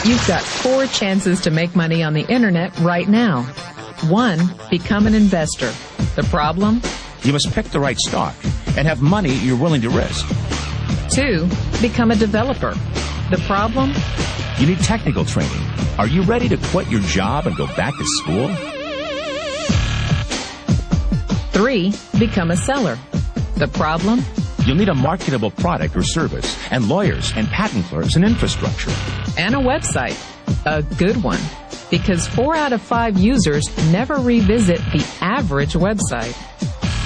You've got 4 chances to make money on the internet right now. 1, become an investor. The problem? You must pick the right stock and have money you're willing to risk. 2, become a developer. The problem? You need technical training. Are you ready to quit your job and go back to school? 3, become a seller. The problem? You'll need a marketable product or service, and lawyers and patent clerks and infrastructure. And a website. A good one. Because 4 out of 5 users never revisit the average website.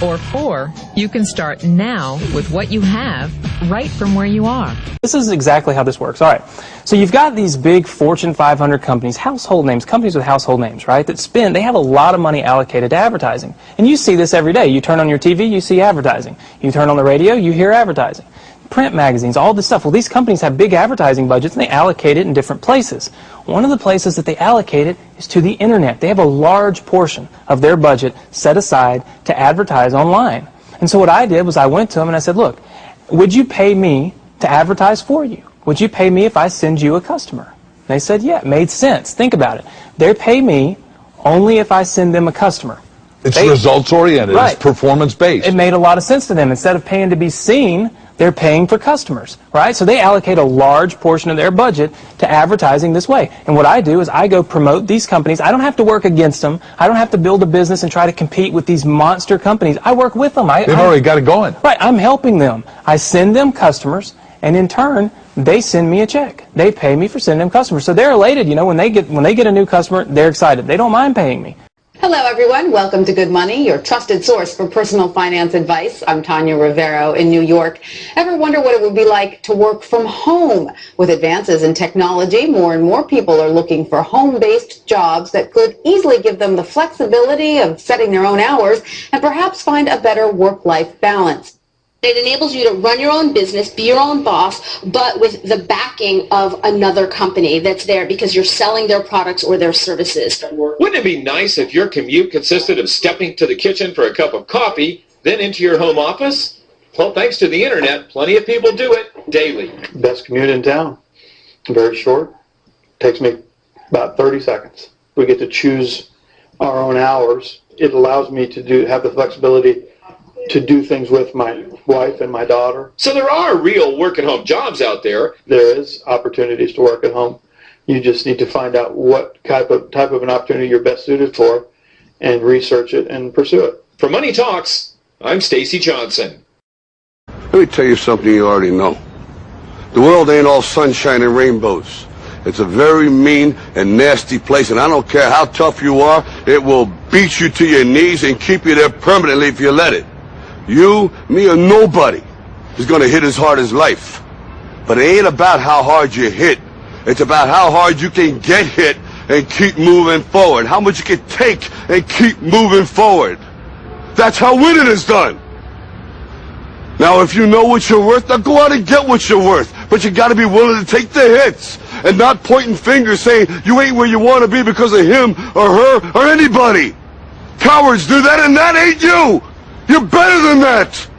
Or 4, you can start now with what you have right from where you are. This is exactly how this works. All right. So you've got these big Fortune 500 companies, household names, companies with household names, right, that they have a lot of money allocated to advertising. And you see this every day. You turn on your TV, you see advertising. You turn on the radio, you hear advertising. Print magazines, all this stuff. Well, these companies have big advertising budgets and they allocate it in different places. One of the places that they allocate it is to the internet. They have a large portion of their budget set aside to advertise online. And so what I did was I went to them and I said, look, would you pay me to advertise for you? Would you pay me if I send you a customer? And they said, yeah, it made sense. Think about it. They pay me only if I send them a customer. It's results-oriented. Right. It's performance-based. It made a lot of sense to them. Instead of paying to be seen, they're paying for customers, right? So they allocate a large portion of their budget to advertising this way. And what I do is I go promote these companies. I don't have to work against them. I don't have to build a business and try to compete with these monster companies. I work with them. They've already got it going. Right. I'm helping them. I send them customers, and in turn, they send me a check. They pay me for sending them customers. So they're elated. You know, when they get a new customer, they're excited. They don't mind paying me. Hello, everyone. Welcome to Good Money, your trusted source for personal finance advice. I'm Tanya Rivero in New York. Ever wonder what it would be like to work from home? With advances in technology, more and more people are looking for home-based jobs that could easily give them the flexibility of setting their own hours and perhaps find a better work-life balance. It enables you to run your own business, be your own boss, but with the backing of another company that's there because you're selling their products or their services. Wouldn't it be nice if your commute consisted of stepping to the kitchen for a cup of coffee, then into your home office? Well, thanks to the internet, plenty of people do it daily. Best commute in town. Very short. Takes me about 30 seconds. We get to choose our own hours. It allows me to have the flexibility to do things with my wife and my daughter. So there are real work-at-home jobs out there. There is opportunities to work at home. You just need to find out what type of an opportunity you're best suited for and research it and pursue it. For Money Talks, I'm Stacy Johnson. Let me tell you something you already know. The world ain't all sunshine and rainbows. It's a very mean and nasty place, and I don't care how tough you are, it will beat you to your knees and keep you there permanently if you let it. You, me, or nobody is going to hit as hard as life. But it ain't about how hard you hit. It's about how hard you can get hit and keep moving forward. How much you can take and keep moving forward. That's how winning is done. Now, if you know what you're worth, now go out and get what you're worth. But you got to be willing to take the hits and not pointing fingers saying you ain't where you want to be because of him or her or anybody. Cowards do that, and that ain't you. You're better than that!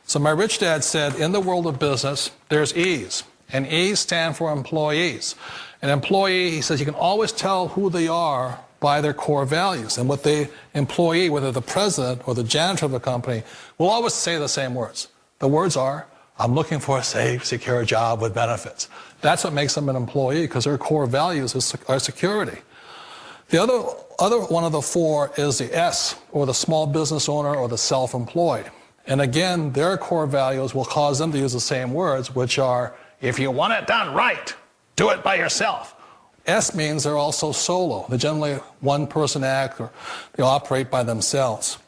So my rich dad said, in the world of business, there's E's. And E's stand for employees. An employee, he says, you can always tell who they are by their core values. And what the employee, whether the president or the janitor of the company, will always say the same words. The words are, I'm looking for a safe, secure job with benefits. That's what makes them an employee, because their core values are security. The other one of the 4 is the S, or the small business owner or the self-employed. And again, their core values will cause them to use the same words, which are, if you want it done right, do it by yourself. S means they're also solo. They're generally one-person act, or they operate by themselves.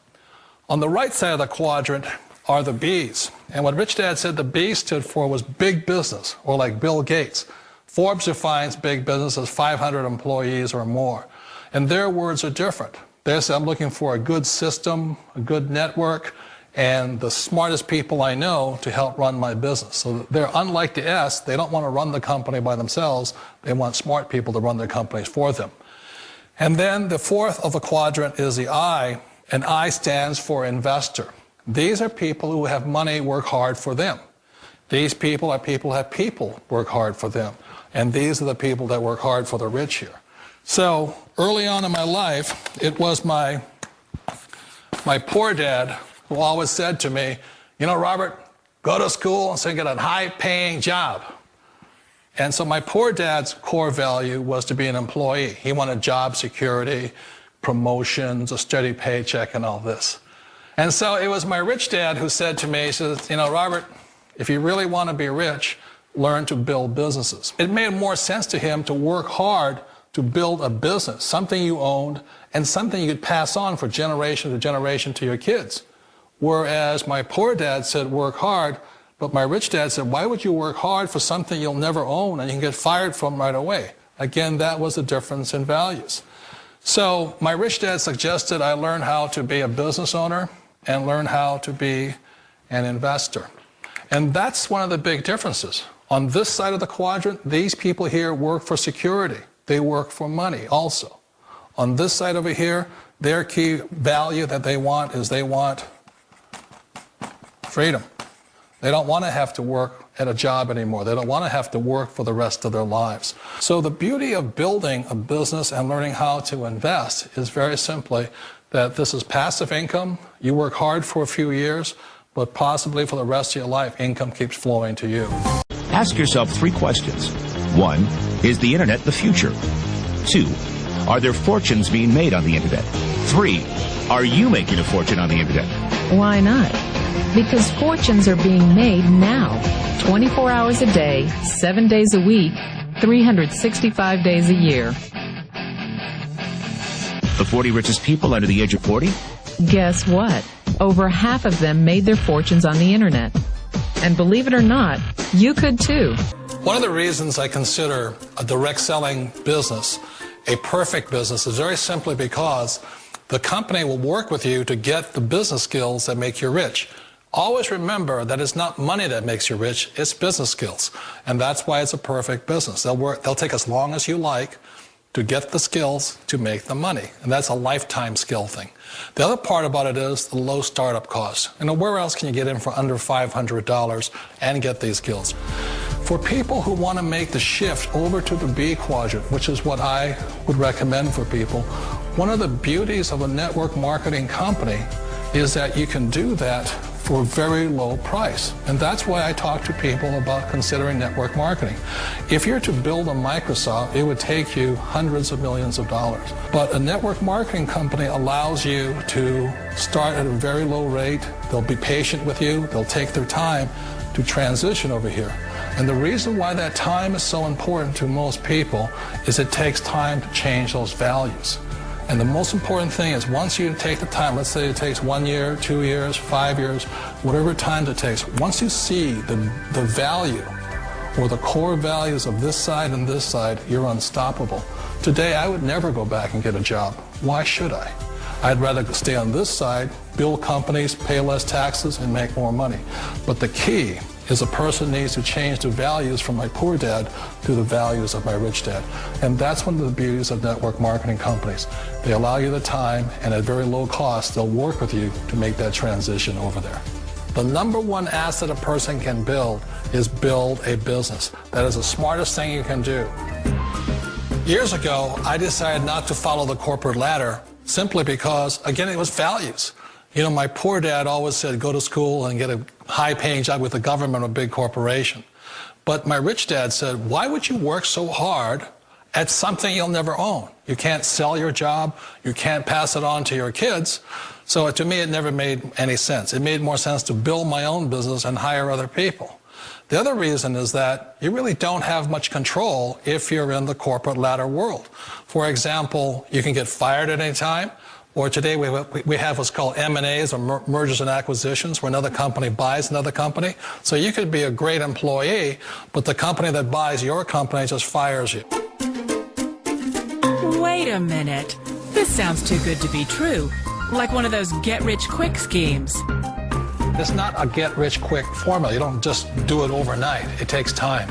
On the right side of the quadrant are the B's. And what Rich Dad said the B stood for was big business, or like Bill Gates. Forbes defines big business as 500 employees or more. And their words are different. They say, I'm looking for a good system, a good network, and the smartest people I know to help run my business. So they're unlike the S. They don't want to run the company by themselves. They want smart people to run their companies for them. And then the 4th of the quadrant is the I, and I stands for investor. These are people who have money work hard for them. These people are people who have people work hard for them. And these are the people that work hard for the rich here. So early on in my life, it was my poor dad who always said to me, you know, Robert, go to school and so get a high-paying job. And so my poor dad's core value was to be an employee. He wanted job security, promotions, a steady paycheck, and all this. And so it was my rich dad who said to me, he says, you know, Robert, if you really want to be rich, learn to build businesses. It made more sense to him to work hard to build a business, something you owned, and something you could pass on for generation to generation to your kids. Whereas my poor dad said, work hard, but my rich dad said, why would you work hard for something you'll never own and you can get fired from right away? Again, that was the difference in values. So my rich dad suggested I learn how to be a business owner and learn how to be an investor. And that's one of the big differences. On this side of the quadrant, these people here work for security. They work for money also. On this side over here, their key value that they want is they want freedom. They don't want to have to work at a job anymore. They don't want to have to work for the rest of their lives. So the beauty of building a business and learning how to invest is very simply that this is passive income. You work hard for a few years, but possibly for the rest of your life, income keeps flowing to you. Ask yourself 3 questions. 1, is the internet the future? 2, are there fortunes being made on the internet? 3, are you making a fortune on the internet? Why not? Because fortunes are being made now, 24 hours a day, 7 days a week, 365 days a year. The 40 richest people under the age of 40? Guess what? Over half of them made their fortunes on the internet. And believe it or not, you could too. One of the reasons I consider a direct selling business a perfect business is very simply because the company will work with you to get the business skills that make you rich. Always remember that it's not money that makes you rich, it's business skills. And that's why it's a perfect business. They'll take as long as you like to get the skills to make the money. And that's a lifetime skill thing. The other part about it is the low startup cost. You know, where else can you get in for under $500 and get these skills? For people who want to make the shift over to the B quadrant, which is what I would recommend for people, one of the beauties of a network marketing company is that you can do that for a very low price. And that's why I talk to people about considering network marketing. If you're to build a Microsoft, it would take you hundreds of millions of dollars. But a network marketing company allows you to start at a very low rate. They'll be patient with you. They'll take their time to transition over here. And the reason why that time is so important to most people is it takes time to change those values. And the most important thing is once you take the time, let's say it takes 1 year, 2 years, 5 years, whatever time it takes, once you see the value or the core values of this side and this side, you're unstoppable. Today, I would never go back and get a job. Why should I? I'd rather stay on this side, build companies, pay less taxes, and make more money. But the key is a person needs to change the values from my poor dad to the values of my rich dad. And that's one of the beauties of network marketing companies. They allow you the time, and at very low cost, they'll work with you to make that transition over there. The number one asset a person can build is build a business. That is the smartest thing you can do. Years ago, I decided not to follow the corporate ladder simply because, again, it was values. You know, my poor dad always said, go to school and get a high-paying job with the government or a big corporation. But my rich dad said, why would you work so hard at something you'll never own? You can't sell your job. You can't pass it on to your kids. So to me, it never made any sense. It made more sense to build my own business and hire other people. The other reason is that you really don't have much control if you're in the corporate ladder world. For example, you can get fired at any time. Or today we have what's called M&As, or mergers and acquisitions, where another company buys another company. So you could be a great employee, but the company that buys your company just fires you. Wait a minute. This sounds too good to be true. Like one of those get-rich-quick schemes. It's not a get-rich-quick formula. You don't just do it overnight. It takes time.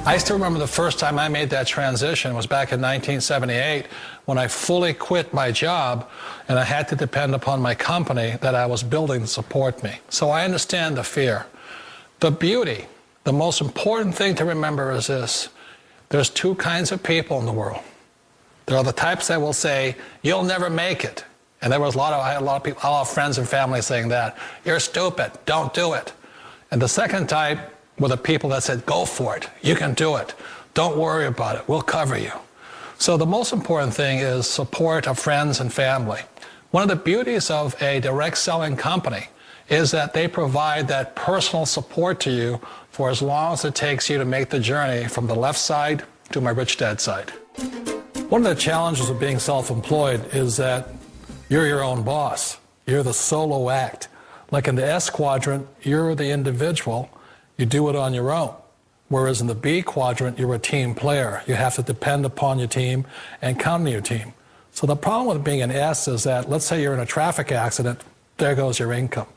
I still remember the first time I made that transition was back in 1978 when I fully quit my job and I had to depend upon my company that I was building to support me. So I understand the fear. The beauty, the most important thing to remember is this. There's two kinds of people in the world. There are the types that will say, you'll never make it. And there was a lot of people, a lot of friends and family saying that. You're stupid, don't do it. And the second type were the people that said, go for it, you can do it. Don't worry about it, we'll cover you. So the most important thing is support of friends and family. One of the beauties of a direct selling company is that they provide that personal support to you for as long as it takes you to make the journey from the left side to my rich dad side. One of the challenges of being self-employed is that you're your own boss. You're the solo act. Like in the S quadrant, you're the individual. You do it on your own. Whereas in the B quadrant, you're a team player. You have to depend upon your team and count on your team. So the problem with being an S is that, let's say you're in a traffic accident, there goes your income.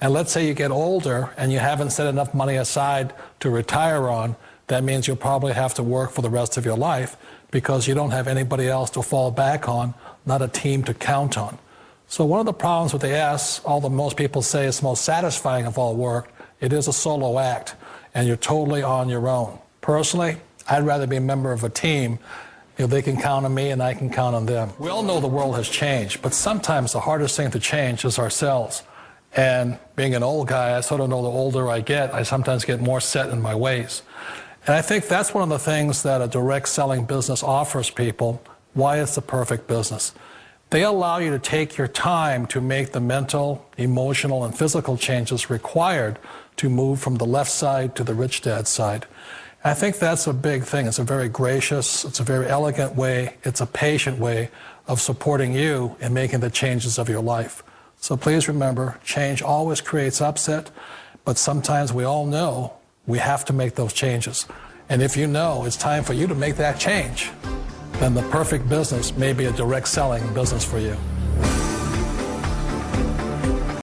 And let's say you get older and you haven't set enough money aside to retire on, that means you'll probably have to work for the rest of your life because you don't have anybody else to fall back on, not a team to count on. So one of the problems with the S, although most people say it's the most satisfying of all work, it is a solo act, and you're totally on your own. Personally, I'd rather be a member of a team. They can count on me and I can count on them. We all know the world has changed, but sometimes the hardest thing to change is ourselves. And being an old guy, I sort of know the older I get, I sometimes get more set in my ways. And I think that's one of the things that a direct selling business offers people, why it's the perfect business. They allow you to take your time to make the mental, emotional, and physical changes required to move from the left side to the rich dad side. I think that's a big thing. It's a very gracious, it's a very elegant way, it's a patient way of supporting you in making the changes of your life. So please remember, change always creates upset, but sometimes we all know we have to make those changes. And if you know it's time for you to make that change, then the perfect business may be a direct selling business for you.